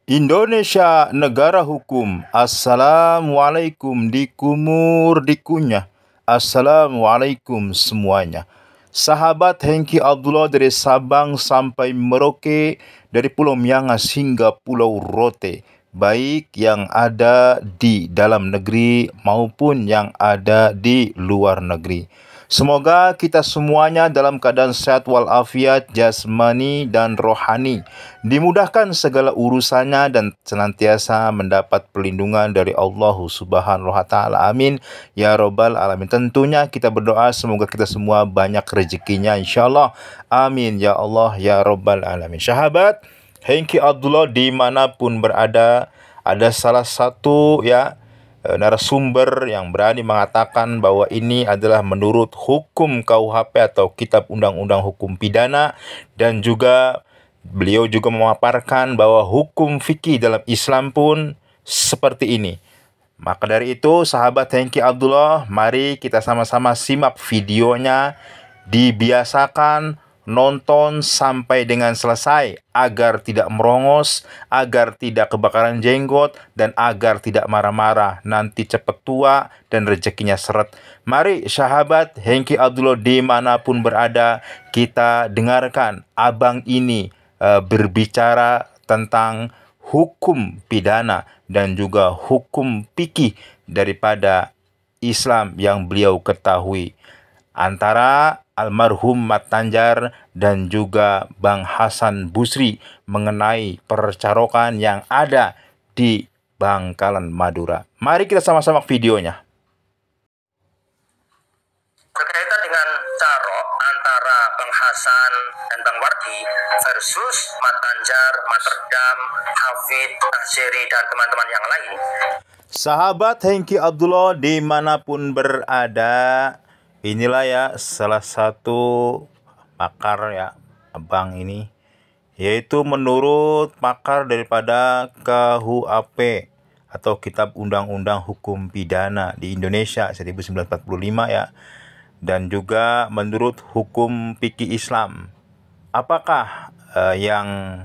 Indonesia negara hukum. Assalamualaikum dikumur dikunyah. Assalamualaikum semuanya. Sahabat Hengki Abdullah dari Sabang sampai Merauke, dari Pulau Miangas hingga Pulau Rote, baik yang ada di dalam negeri maupun yang ada di luar negeri. Semoga kita semuanya dalam keadaan sehat walafiat jasmani dan rohani, dimudahkan segala urusannya dan senantiasa mendapat perlindungan dari Allah Subhanahu wa taala. Amin ya robbal alamin. Tentunya kita berdoa semoga kita semua banyak rezekinya insyaallah. Amin ya Allah ya robbal alamin. Sahabat Hengki Abdullah dimanapun berada, ada salah satu narasumber yang berani mengatakan bahwa ini adalah menurut hukum KUHP atau Kitab Undang-Undang Hukum Pidana, dan juga beliau juga memaparkan bahwa hukum fikih dalam Islam pun seperti ini. Maka dari itu, sahabat Hengki Abdullah, mari kita sama-sama simak videonya, dibiasakan nonton sampai dengan selesai agar tidak merongos, agar tidak kebakaran jenggot, dan agar tidak marah-marah nanti cepat tua dan rezekinya seret. Mari sahabat Hengki Abdullah dimanapun berada, kita dengarkan abang ini berbicara tentang hukum pidana dan juga hukum fikih daripada Islam yang beliau ketahui, antara almarhum Mat Tanjar dan juga Bang Hasan Busri mengenai percarokan yang ada di Bangkalan, Madura. Mari kita sama-sama videonya. Berkaitan dengan carok antara Bang Hasan dan Bang Wardi versus Mat Tanjar, Mat Redam, Hafid, Nasiri, dan teman-teman yang lain. Sahabat Hengki Abdullah dimanapun berada, inilah ya salah satu pakar ya abang ini, yaitu menurut pakar daripada KUHP atau Kitab Undang-Undang Hukum Pidana di Indonesia 1945 ya, dan juga menurut hukum fikih Islam. Apakah yang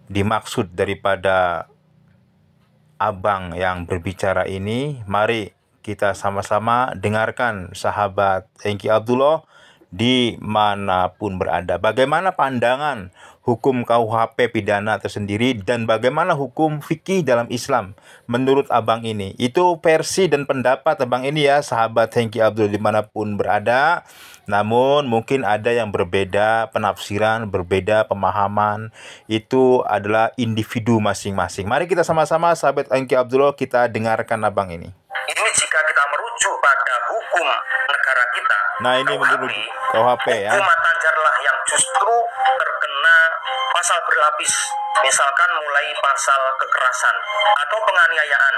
dimaksud daripada abang yang berbicara ini? Mari kita sama-sama dengarkan sahabat Hengki Abdullah dimanapun berada. Bagaimana pandangan hukum KUHP pidana tersendiri dan bagaimana hukum fikih dalam Islam menurut abang ini. Itu versi dan pendapat abang ini ya sahabat Hengki Abdullah dimanapun berada. Namun mungkin ada yang berbeda penafsiran, berbeda pemahaman. Itu adalah individu masing-masing. Mari kita sama-sama sahabat Hengki Abdullah kita dengarkan abang ini. Ini jika kita merujuk pada hukum negara kita, nah ini menurut KUHP ya, hukum Mat Tanjar lah yang justru terkena pasal berlapis, misalkan mulai pasal kekerasan atau penganiayaan.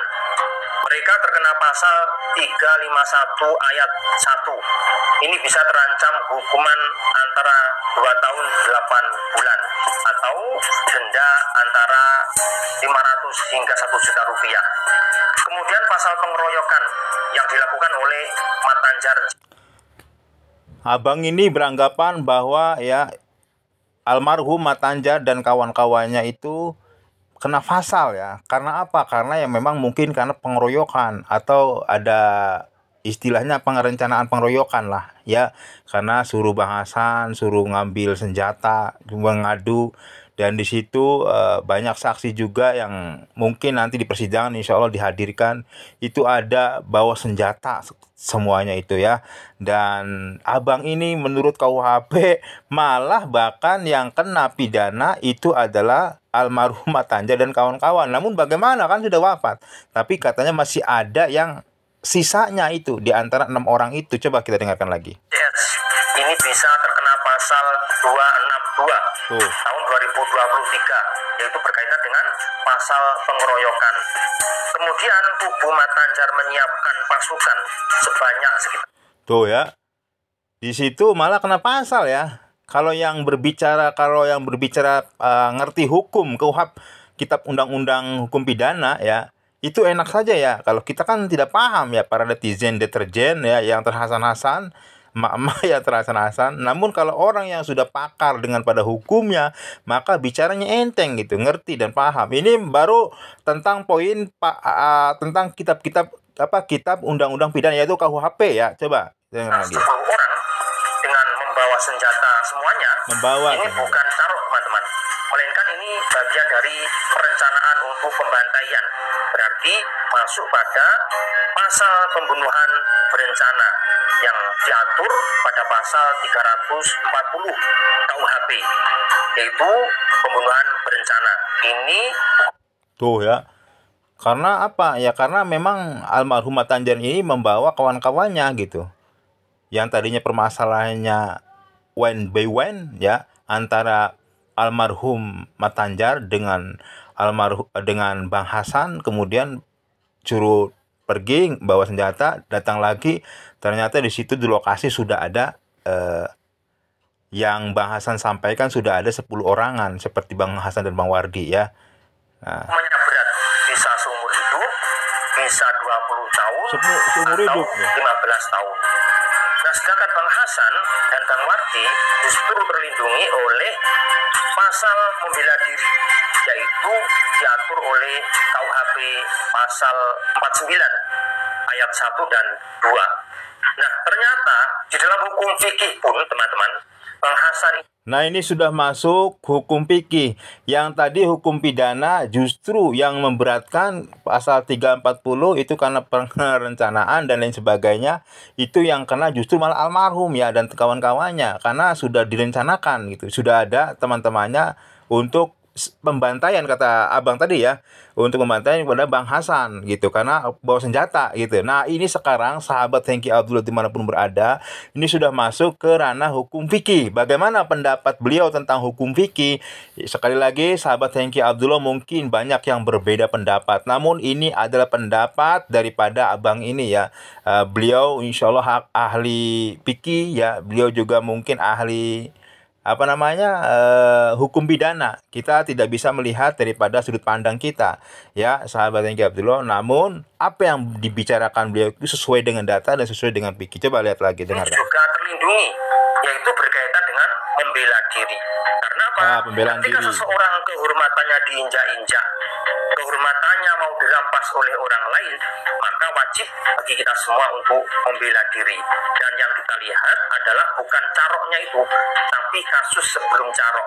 Mereka terkena pasal 351 ayat 1. Ini bisa terancam hukuman antara 2 tahun 8 bulan atau denda antara 500 hingga 1 juta rupiah. Kemudian pasal pengeroyokan yang dilakukan oleh Mat Tanjar. Abang ini beranggapan bahwa ya almarhum Mat Tanjar dan kawan-kawannya itu kena pasal ya. Karena apa? Karena ya memang mungkin karena pengeroyokan atau ada istilahnya perencanaan pengeroyokan lah ya. Karena suruh Bang Hasan suruh ngambil senjata, mengadu, dan di situ banyak saksi juga yang mungkin nanti di persidangan insya Allah dihadirkan, itu ada bawa senjata semuanya itu ya. Dan abang ini menurut KUHP malah bahkan yang kena pidana itu adalah almarhum Mat Tanjar dan kawan-kawan. Namun bagaimana, kan sudah wafat, tapi katanya masih ada yang sisanya itu di antara 6 orang itu. Coba kita dengarkan lagi. Yes, ini bisa terkena pasal 262 tahun 2023, yaitu berkaitan dengan pasal pengeroyokan. Kemudian kubu Mat Tanjar menyiapkan pasukan sebanyak sekitar. Tuh ya, di situ malah kena pasal ya. Kalau yang berbicara ngerti hukum KUHP, Kitab Undang-Undang Hukum Pidana ya, itu enak saja ya. Kalau kita kan tidak paham ya, para netizen deterjen ya yang terhasan-hasan, emak-emak ya terasa-rasan. Namun kalau orang yang sudah pakar dengan pada hukumnya, maka bicaranya enteng gitu, ngerti dan paham. Ini baru tentang poin tentang kitab-kitab kitab undang-undang pidana yaitu KUHP ya. Coba dengar lagi. 10 orang dengan membawa senjata semuanya, Membawa ini senjata. bukan carok teman-teman, melainkan ini bagian dari perencanaan untuk pembantaian. Berarti masuk pada pasal pembunuhan berencana yang diatur pada pasal 340 KUHP, yaitu pembunuhan berencana. Ini Tuh ya. Karena apa? Ya karena memang almarhum Matanjar ini membawa kawan-kawannya gitu. Yang tadinya permasalahannya one by one ya antara almarhum Matanjar dengan Bang Hasan, kemudian suruh pergi bawa senjata, datang lagi, ternyata di situ di lokasi sudah ada yang Bang Hasan sampaikan sudah ada 10 orangan seperti Bang Hasan dan Bang Wardi ya. Nah, hukumannya berat, bisa seumur hidup, bisa 20 tahun, seumur atau hidup ya. 15 tahun. Nah, sedangkan Bang Hasan dan Bang Wardi justru terlindungi oleh pasal membela diri, yaitu diatur oleh KUHP pasal 49 ayat 1 dan 2. Nah, ternyata di dalam hukum fikih pun teman-teman, Bang Hasan Nah ini sudah masuk hukum fikih. Yang tadi hukum pidana justru yang memberatkan pasal 340 itu karena perencanaan dan lain sebagainya. Itu yang kena justru malah almarhum ya dan kawan-kawannya. Karena sudah direncanakan gitu. Sudah ada teman-temannya untuk pembantaian kata abang tadi ya, untuk pembantaian kepada Bang Hasan gitu karena bawa senjata gitu. Nah ini sekarang sahabat Hengki Abdullah dimanapun berada, ini sudah masuk ke ranah hukum fikih. Bagaimana pendapat beliau tentang hukum fikih? Sekali lagi sahabat Hengki Abdullah mungkin banyak yang berbeda pendapat, namun ini adalah pendapat daripada abang ini ya. Beliau insya Allah ahli fikih ya, beliau juga mungkin ahli hukum pidana. Kita tidak bisa melihat daripada sudut pandang kita ya sahabat yang Abdullah, namun apa yang dibicarakan beliau itu sesuai dengan data dan sesuai dengan fikih. Coba lihat lagi, dengarkan. juga terlindungi, yaitu berkaitan dengan membela diri. Karena apa? Ketika seseorang kehormatannya diinjak-injak, kehormatannya mau dirampas oleh orang lain, maka wajib bagi kita semua untuk membela diri. Dan yang kita lihat adalah bukan caroknya itu, tapi kasus sebelum carok.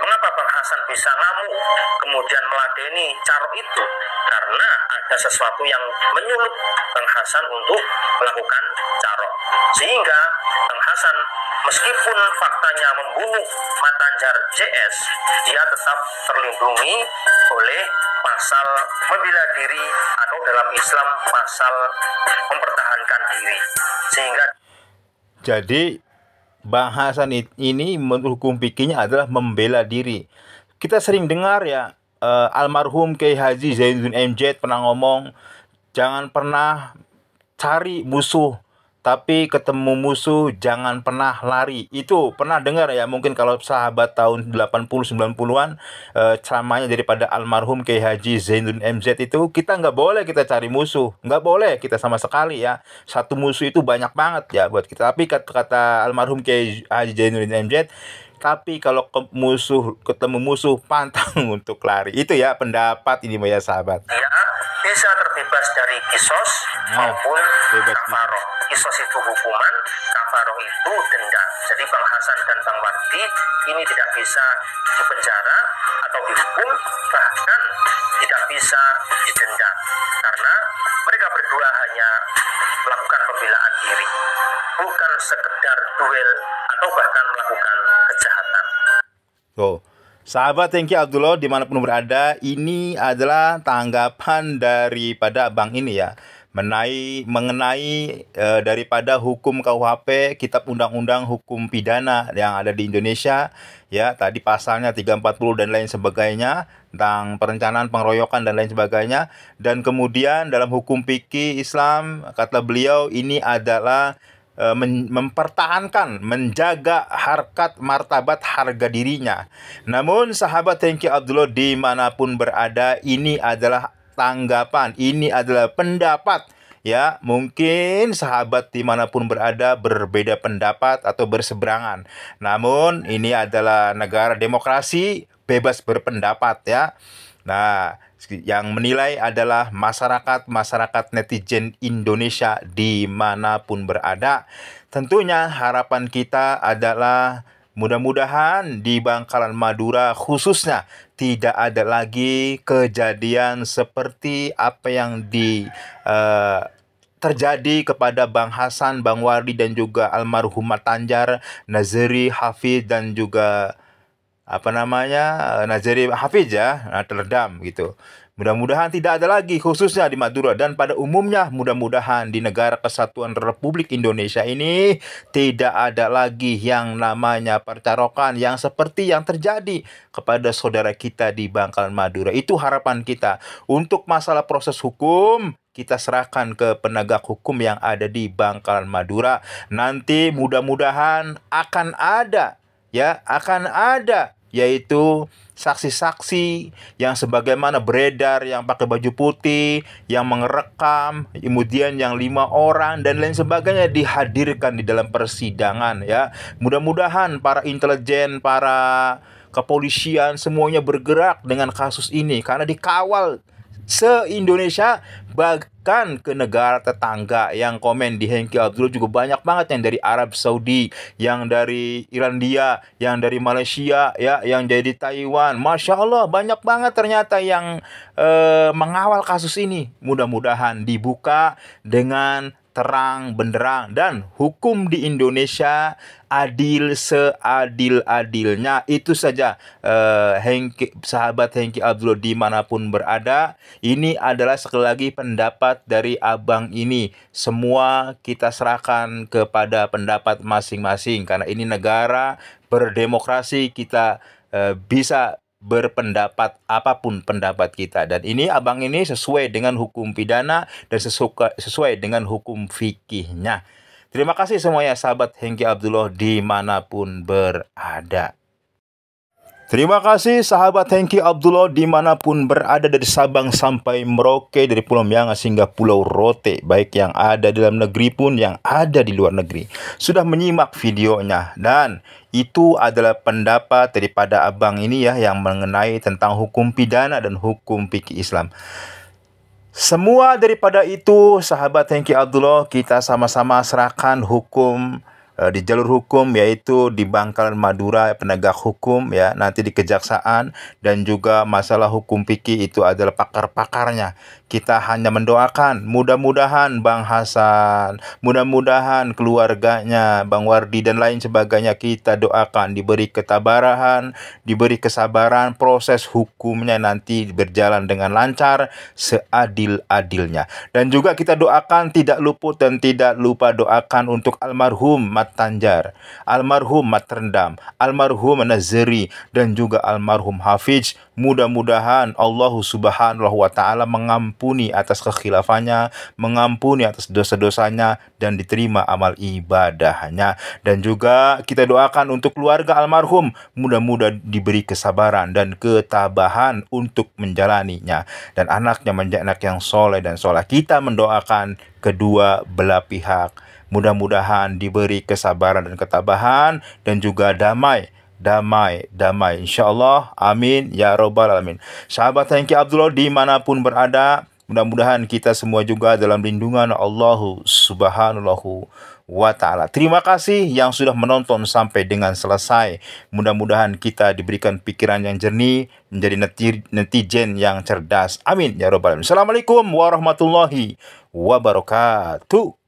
Mengapa Bang Hasan bisa ngamuk kemudian meladeni carok itu? Karena ada sesuatu yang menyulut Bang Hasan untuk melakukan carok. Sehingga Bang Hasan meskipun faktanya membunuh Matanjar JS, dia tetap terlindungi oleh pasal membela diri atau dalam Islam pasal mempertahankan diri. Sehingga jadi Bang Hasan ini menurut hukum fikihnya adalah membela diri. Kita sering dengar ya almarhum Kiai Haji Zainuddin MZ pernah ngomong, jangan pernah cari musuh, tapi ketemu musuh jangan pernah lari. Itu pernah dengar ya, mungkin kalau sahabat tahun 80-90-an ceramahnya daripada almarhum Kiai Haji Zainuddin MZ itu, kita nggak boleh kita cari musuh, nggak boleh kita sama sekali ya. Satu musuh itu banyak banget ya buat kita. Tapi kata almarhum Kiai Haji Zainuddin MZ, tapi kalau ketemu musuh pantang untuk lari. Itu ya pendapat ini ya sahabat. dia bisa terbebas dari kisos maupun kafaroh. Kisos itu hukuman, kafaroh itu denda. Jadi Bang Hasan dan Bang Wardi ini tidak bisa dipenjara atau dihukum, bahkan tidak bisa didenda, karena mereka berdua hanya melakukan pembelaan diri, bukan sekedar duel atau bahkan melakukan kejahatan. Sahabat Hengki Abdullah dimanapun berada, ini adalah tanggapan daripada abang ini ya mengenai daripada hukum KUHP, Kitab Undang-Undang Hukum Pidana yang ada di Indonesia ya. Tadi pasalnya 340 dan lain sebagainya tentang perencanaan pengeroyokan dan lain sebagainya. Dan kemudian dalam hukum fikih Islam kata beliau ini adalah mempertahankan, menjaga harkat martabat harga dirinya. Namun sahabat Hengki Abdullah dimanapun berada, ini adalah tanggapan, ini adalah pendapat ya mungkin sahabat dimanapun berada berbeda pendapat atau berseberangan. Namun ini adalah negara demokrasi, bebas berpendapat ya. Nah, yang menilai adalah masyarakat netizen Indonesia dimanapun berada. Tentunya harapan kita adalah mudah-mudahan di Bangkalan Madura khususnya tidak ada lagi kejadian seperti apa yang terjadi kepada Bang Hasan, Bang Wardi dan juga almarhum Tanjar, Nazari, Hafiz dan juga Nazari Hafiz ya, terendam gitu. Mudah-mudahan tidak ada lagi khususnya di Madura dan pada umumnya mudah-mudahan di negara kesatuan Republik Indonesia ini tidak ada lagi yang namanya percarokan yang seperti yang terjadi kepada saudara kita di Bangkalan Madura. Itu harapan kita. Untuk masalah proses hukum kita serahkan ke penegak hukum yang ada di Bangkalan Madura. Nanti mudah-mudahan akan ada yaitu saksi-saksi yang sebagaimana beredar yang pakai baju putih, yang mengerekam, kemudian yang 5 orang dan lain sebagainya dihadirkan di dalam persidangan ya. Mudah-mudahan para intelijen, para kepolisian semuanya bergerak dengan kasus ini karena dikawal se-Indonesia, bahkan ke negara tetangga. Yang komen di Hengki Abdullah juga banyak banget, yang dari Arab Saudi, yang dari Irlandia, yang dari Malaysia ya, yang dari Taiwan. Masya Allah banyak banget ternyata yang mengawal kasus ini. Mudah-mudahan dibuka dengan terang benderang dan hukum di Indonesia adil seadil-adilnya. Itu saja sahabat Hengki Abdullah dimanapun berada. Ini adalah sekali lagi pendapat dari abang ini. Semua kita serahkan kepada pendapat masing-masing karena ini negara berdemokrasi. Kita bisa berpendapat apapun pendapat kita, dan ini abang ini sesuai dengan hukum pidana dan sesuai dengan hukum fikihnya. Terima kasih semuanya sahabat Hengki Abdullah dimanapun berada. Terima kasih sahabat Hengki Abdullah dimanapun berada, dari Sabang sampai Merauke, dari Pulau Miangas hingga Pulau Rote, baik yang ada di dalam negeri pun yang ada di luar negeri, sudah menyimak videonya. Dan itu adalah pendapat daripada abang ini ya, yang mengenai tentang hukum pidana dan hukum fikih Islam. Semua daripada itu sahabat Hengki Abdullah, kita sama-sama serahkan hukum di jalur hukum, yaitu di Bangkalan Madura penegak hukum ya, nanti di kejaksaan, dan juga masalah hukum fikih itu adalah pakar-pakarnya. Kita hanya mendoakan mudah-mudahan Bang Hasan, mudah-mudahan keluarganya, Bang Wardi dan lain sebagainya, kita doakan diberi ketabahan, diberi kesabaran, proses hukumnya nanti berjalan dengan lancar seadil-adilnya. Dan juga kita doakan tidak luput dan tidak lupa doakan untuk almarhum Tanjar, almarhum Terendam, almarhum Nazari dan juga almarhum Hafiz. Mudah-mudahan Allah Subhanahu wa taala mengampuni atas kekhilafannya, mengampuni atas dosa-dosanya dan diterima amal ibadahnya. Dan juga kita doakan untuk keluarga almarhum, mudah-mudahan diberi kesabaran dan ketabahan untuk menjalaninya, dan anaknya menjadi anak yang soleh dan soleh. Kita mendoakan kedua belah pihak, mudah-mudahan diberi kesabaran dan ketabahan dan juga damai insyaallah, amin ya robbal alamin. Sahabat Hengki Abdullah dimanapun berada, mudah-mudahan kita semua juga dalam lindungan Allah Subhanahu wa ta'ala. Terima kasih yang sudah menonton sampai dengan selesai. Mudah-mudahan kita diberikan pikiran yang jernih, menjadi netizen yang cerdas, amin ya robbal alamin. Assalamualaikum warahmatullahi wabarakatuh.